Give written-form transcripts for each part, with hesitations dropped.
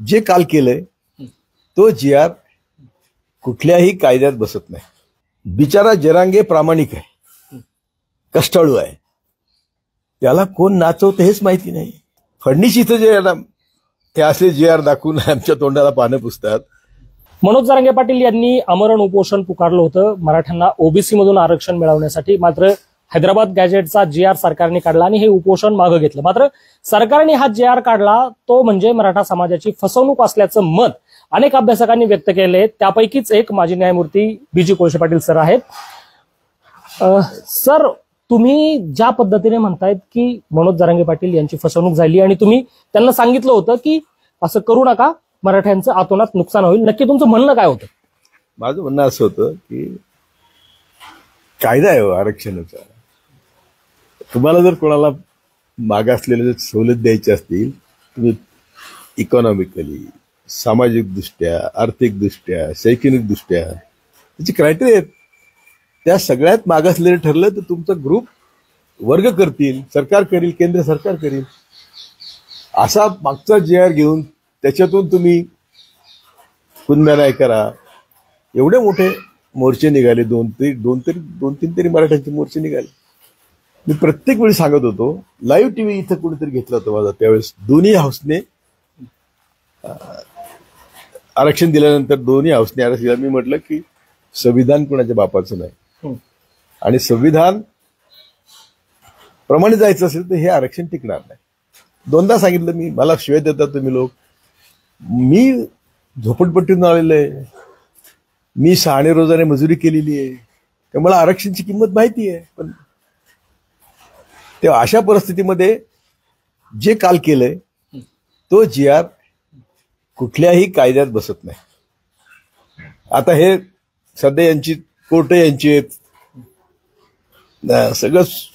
जे काल केलंय तो जी आर कुठल्याही कायद्यात बसत नाही. बिचारा जरांगे प्रामाणिक आहे, कष्टाळू आहे, त्याला कोण नाचवतं हेच माहिती नाही. फडणीस इथं जे ते असले जे आर दाखवून आमच्या तोंडाला पानं पुसतात. मनोज जरांगे पाटील यांनी आमरण उपोषण पुकारलं होतं मराठ्यांना ओबीसी मधून आरक्षण मिळवण्यासाठी. मात्र हैदराबाद गॅजेटचा जी आर सरकारने काढला आणि हे उपोषण मागे घेतलं. मात्र सरकारने हा जी आर काढला तो म्हणजे मराठा समाजाची फसवणूक असल्याचं मत अनेक अभ्यासकांनी व्यक्त केले. त्यापैकीच एक माजी न्यायमूर्ती बी.जी. कोळसे पाटील सर आहेत. सर, तुम्ही ज्या पद्धतीने म्हणतायत की मनोज जरांगे पाटील यांची फसवणूक झाली आणि तुम्ही त्यांना सांगितलं होतं की असं करू नका, मराठ्यांचं आतोनात नुकसान होईल, नक्की तुमचं म्हणणं काय होतं? माझं म्हणणं असं होतं की कायदा आहे आरक्षणाचा. तुम्हाला जर कोणाला मागासलेल्या जर सवलत द्यायची असतील, तुम्ही इकॉनॉमिकली, सामाजिकदृष्ट्या, आर्थिकदृष्ट्या, शैक्षणिकदृष्ट्या त्याची क्रायटेरिया आहेत. त्या सगळ्यात मागासलेलं ठरलं तर तुमचा ग्रुप वर्ग करतील, सरकार करील, केंद्र सरकार करील. असा मागचा जे आर घेऊन त्याच्यातून तुम्ही पुनर्न्याय करा. एवढे मोठे मोर्चे निघाले, दोन तीन तरी मराठ्यांचे मोर्चे निघाले. मी प्रत्येक वेळी सांगत होतो, लाईव्ह टीव्ही इथं कुणीतरी घेतला होता माझा, त्यावेळेस दोन्ही हाऊसने आरक्षण दिल्यानंतर दोन्ही हाऊसने आरक्षण दिलं. मी म्हटलं की संविधान कोणाच्या बापाचं नाही आणि संविधान प्रमाणे जायचं असेल तर हे आरक्षण टिकणार नाही. दोनदा सांगितलं मी. मला शिवाय देतात तुम्ही लोक. मी झोपडपट्टीतून आलेलो आहे, मी 6 रोजाने मजुरी केलेली आहे, त्यामुळे मला आरक्षणाची किंमत माहिती आहे. पण तेव्हा अशा परिस्थितीमध्ये जे काल केलंय तो जी आर कुठल्याही कायद्यात बसत नाही. आता हे सध्या यांची कोर्ट यांची आहेत,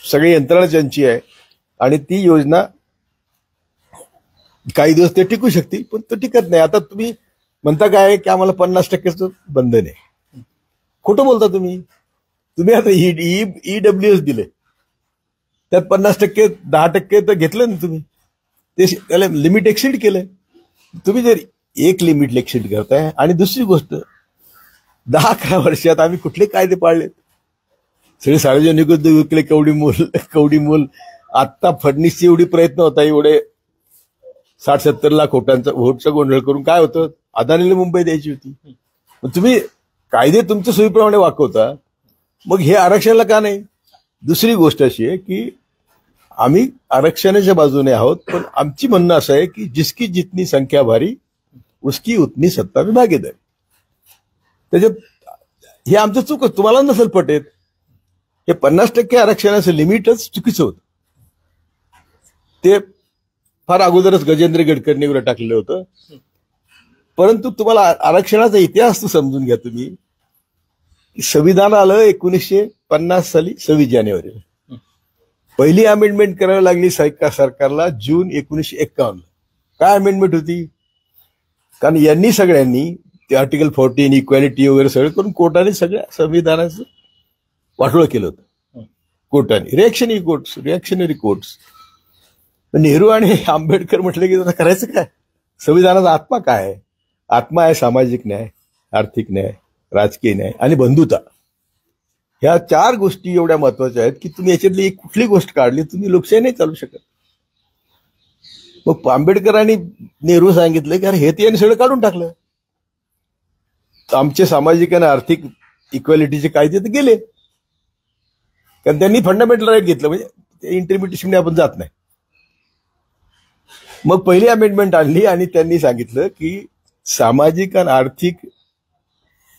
सगळी यंत्रणाच यांची आहे आणि ती योजना काही दिवस ते टिकू शकतील, पण तो टिकत नाही. आता तुम्ही म्हणता काय की आम्हाला 50% बंधन आहे. खोटं बोलता तुम्ही. तुम्ही आता ईडब्ल्यूएस दिले, त्यात 50%, 10% तर घेतलं ना तुम्ही. ते त्याला लिमिट एक्सिड केलंय. तुम्ही जर एक लिमिट एक्सिड करताय आणि दुसरी गोष्ट 10-11 वर्षात आम्ही कुठले कायदे पाळलेत? सगळे सार्वजनिक उद्योग विकले, कवडी मोल. आत्ता फडणीसचे एवढी प्रयत्न होता, एवढे 60-70 लाख वोटचा गोंधळ करून काय होतं? अदानीला मुंबई द्यायची होती. तुम्ही कायदे तुमच्या सोयीप्रमाणे वाकवता, मग हे आरक्षणाला का नाही? दुसरी गोष्ट अशी आहे की आम्ही आरक्षणाच्या बाजूने आहोत, पण आमची म्हणणं असं आहे की जिसकी जितनी संख्या भारी उसकी उतनी सत्ता में भागीदारी. त्याच्यात हे आमचं चूकच. तुम्हाला नसेल पटेत. हे 50% आरक्षणाचं लिमिटच चुकीचं होतं. ते फार अगोदरच गजेंद्र गडकरींनी वगैरे टाकलेलं होतं. परंतु तुम्हाला आरक्षणाचा इतिहास तर समजून घ्या तुम्ही. संविधान आलं 1950 साली 26 जानेवारीला. पहिली अमेंडमेंट करावी लागली सरकारला जून 1951. काय अमेंडमेंट होती? कारण यांनी सगळ्यांनी ते आर्टिकल 14 इक्वॅलिटी वगैरे सगळं करून कोर्टाने सगळ्या संविधानाचं वाटोळं केलं होतं. कोर्टाने रिॲक्शनरी कोर्ट्स. नेहरू आणि आंबेडकर म्हटलं की आता करायचं काय? संविधानाचा आत्मा काय आहे? आत्मा आहे सामाजिक न्याय, आर्थिक न्याय, राजकीय न्याय आणि बंधुता. ह्या 4 गोष्टी एवढ्या महत्वाच्या आहेत की तुम्ही याच्यातली एक कुठली गोष्ट काढली तुम्ही लोकशाही नाही चालू शकत. मग आंबेडकर आणि नेहरू सांगितलं की अरे हे यांनी सगळं काढून टाकलं. आमचे सामाजिक आणि आर्थिक इक्वॅलिटीचे कायदे तर गेले, कारण त्यांनी फंडामेंटल राईट घेतलं. म्हणजे इंटरमिटेशन आपण जात नाही. मग पहिली अमेंडमेंट आणली आणि त्यांनी सांगितलं की सामाजिक आणि आर्थिक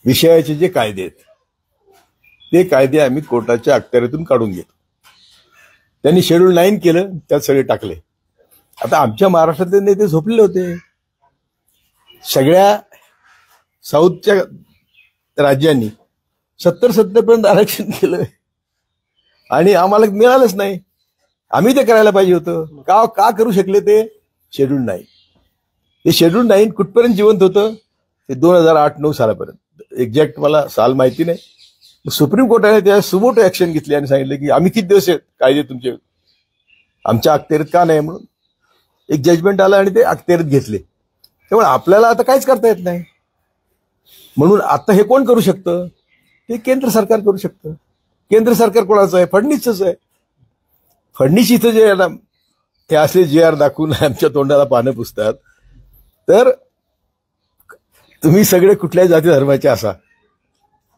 विषयाचे जे कायदे आहेत ते कायदे आम्ही कोर्टाच्या अखत्यारीतून काढून घेतो. त्यांनी शेड्यूल 9 केलं, त्यात सगळे टाकले. आता आमच्या महाराष्ट्रातले नेते झोपलेले होते. सगळ्या साऊथच्या राज्यांनी 70 पर्यंत आरक्षण केलं आणि आम्हाला मिळालंच नाही. आम्ही ते करायला पाहिजे होतं. का करू शकले ते? शेड्यूल 9. हे शेड्यूल 9 कुठपर्यंत जिवंत होतं? ते 2008-9 सालापर्यंत. एक्झॅक्ट मला साल माहिती नाही. सुप्रीम कोर्टाने त्या सुमोटो ऍक्शन घेतली आणि सांगितलं की आम्ही किती दिवस कायदे तुमचे आमच्या अखत्यारीत का नाही म्हणून एक जजमेंट आलं आणि ते अखत्यारीत घेतले. त्यामुळे आपल्याला आता काहीच करता येत नाही. म्हणून आता हे कोण करू शकतं? ते केंद्र सरकार करू शकतं. केंद्र सरकार कोणाचं आहे? फडणवीसच आहे. फडणवीस इथं जे ते असे JR दाखवून आमच्या तोंडाला पानं पुसतात. तर तुम्ही सगळे कुठल्याही जाती धर्माचे असा,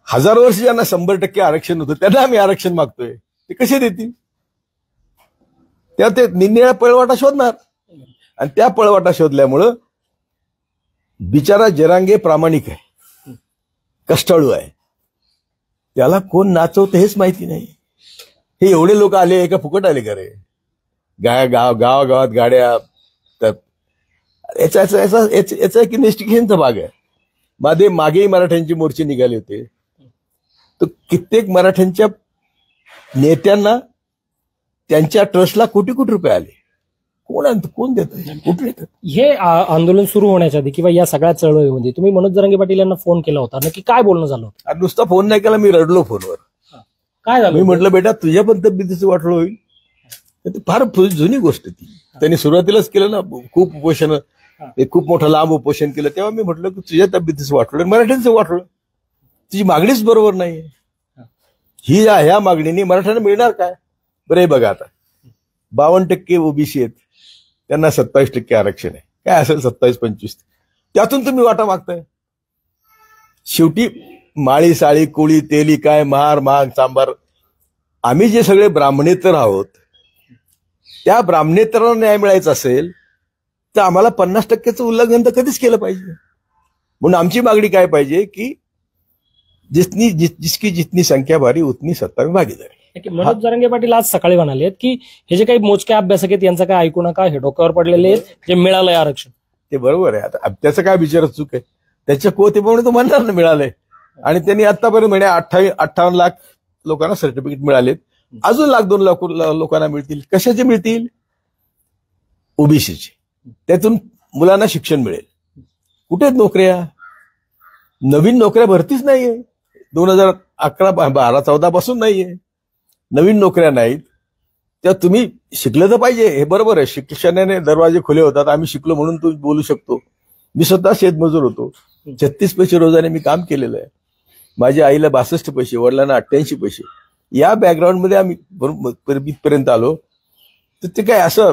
1000 वर्ष ज्यांना 100% आरक्षण होतं त्यांना आम्ही आरक्षण मागतोय, ते कसे देतील? त्या ते निरनिळ्या पळवाटा शोधणार, आणि त्या पळवाटा शोधल्यामुळं बिचारा जरांगे प्रामाणिक आहे, कष्टाळू आहे, त्याला कोण नाचवतं हेच माहिती नाही. हे एवढे लोक आले का फुकट आले का रे? गावागावात गाड्या, तर याचा एक इन्व्हेस्टिगेशनचा भाग आहे. मागेही मराठ्यांचे मोर्चे निघाले होते, तर कित्येक मराठ्यांच्या नेत्यांना त्यांच्या ट्रस्टला कोटी कोटी रुपये आले. कोण देत? कुठे येतात? हे आंदोलन सुरू होण्याच्या आधी किंवा या सगळ्या चळवळीमध्ये तुम्ही मनोज जरांगे पाटील यांना फोन केला होता, नक्की काय बोलणं झालं होतं? आणि नुसता फोन नाही केला, मी रडलो फोनवर. काय झालं? मी म्हटलं बेटा तुझ्या पण तब्येतीचं वाटलं होईल. फार जुनी गोष्ट ती. त्यांनी सुरुवातीलाच केलं ना, खूप उपोषण, खूप मोठं लांब उपोषण केलं. तेव्हा मी म्हटलं की तुझ्या तब्येतीचं वाटलं, मराठ्यांचं वाटलं, तुझी मागणीच बरोबर नाहीये. ह्या मागणीने मराठ्यांना मिळणार काय? बरं, हे बघा आता 52% ओबीसी आहेत, त्यांना 27% आरक्षण आहे. काय असेल 27-25, त्यातून तुम्ही वाटा मागताय. शेवटी माळी साळी कोळी तेली काय महार माग सांबार, आम्ही जे सगळे ब्राह्मणेतर आहोत, त्या ब्राह्मणेतरांना न्याय मिळायचा असेल तर आम्हाला 50%चं उल्लंघन तर कधीच केलं पाहिजे. म्हणून आमची मागणी काय पाहिजे की जिसकी जितनी संख्या भारी उतनी सत्ता में भागीदारी. मनोज जरांगे पाटील आज सकाळी म्हणाले आहेत की हे जे काही मोजके अभ्यासक आहेत यांचं काय ऐकू नका, हे डोक्यावर पडलेले आहेत, जे मिळालंय आरक्षण ते बरोबर आहे. आता त्याचं काय विचार चूक आहे? त्याच्या कोतेप्रमाणे तो म्हणणार ना मिळालंय. आणि त्यांनी आतापर्यंत म्हणे 58 लाख लोकांना सर्टिफिकेट मिळालेत, अजून 1,02,00,000 लोकांना मिळतील. कशाचे मिळतील? ओबीसीचे. त्यातून मुलांना शिक्षण मिळेल. कुठे आहेत नोकऱ्या? नवीन नोकऱ्या भरतीच नाहीये. 2011-12-14 पासून नाहीये, नवीन नोकऱ्या नाहीत. त्या तुम्ही शिकलं तर पाहिजे, हे बरोबर आहे. शिक्षणाने दरवाजे खुले होतात. आम्ही शिकलो म्हणून तुम्ही बोलू शकतो. मी स्वतः शेतमजूर होतो, 36 पैसे रोजाने मी काम केलेलं आहे. माझ्या आईला 62 पैसे, वडिलांना 88 पैसे. या बॅकग्राऊंडमध्ये आम्ही इथपर्यंत आलो, तर ते काय असं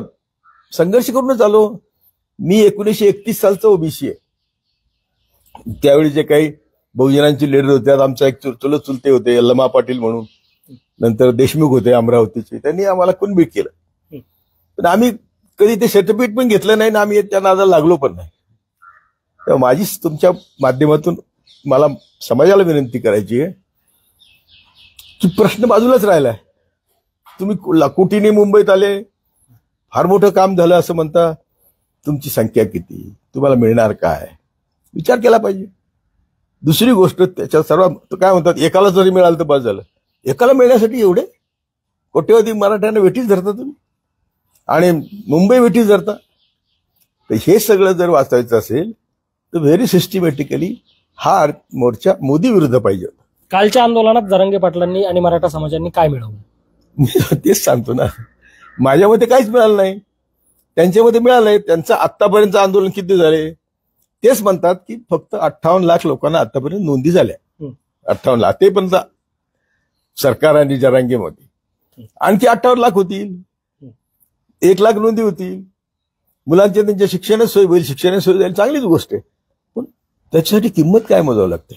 संघर्ष करूनच आलो. मी 1931 सालचा ओबीसी आहे. त्यावेळी जे काही बहुजनांची लीडर होते, आमचा एक चुलत चुलते होते यल्लमा पाटील म्हणून, नंतर देशमुख होते अमरावतीचे, त्यांनी आम्हाला कुणबीट केलं. पण आम्ही कधी ते सर्टिफिकेट पण घेतलं नाही, ना आम्ही त्या नादाला लागलो पण नाही. तेव्हा माझीच तुमच्या माध्यमातून मला समाजाला विनंती करायची आहे की प्रश्न बाजूलाच राहिलाय. तुम्ही कोटीने मुंबईत आले, फार मोठं काम झालं असं म्हणता. तुमची संख्या किती, तुम्हाला मिळणार काय, विचार केला पाहिजे. दुसरी गोष्ट, त्याच्या सर्व काय म्हणतात, एकाला जरी मिळालं तर बस झालं. एकाला मिळण्यासाठी एवढे कोट्यवधी मराठ्यांना वेठीच धरता तुम्ही, आणि मुंबई वेठीच धरता. तर हे सगळं जर वाचायचं असेल तर व्हेरी सिस्टमॅटिकली हा मोर्चा मोदी विरुद्ध पाहिजे. कालच्या आंदोलनात जरांगे पाटलांनी आणि मराठा समाजांनी काय मिळवलं? मी तेच सांगतो ना, माझ्या मते काहीच मिळालं नाही, त्यांच्यामध्ये मिळालंय. त्यांचं आतापर्यंत आंदोलन किती झाले तेच म्हणतात की फक्त 58 लाख लोकांना आतापर्यंत नोंदी झाल्या. 58 लाख, ते पण सरकार आणि जरांगेमध्ये. आणखी 58 लाख होतील, 1 लाख नोंदी होतील. मुलांच्या त्यांच्या शिक्षणाची सोय होईल, शिक्षणाची सोय जाईल, चांगलीच गोष्ट आहे. पण त्याच्यासाठी किंमत काय मोजावं लागते?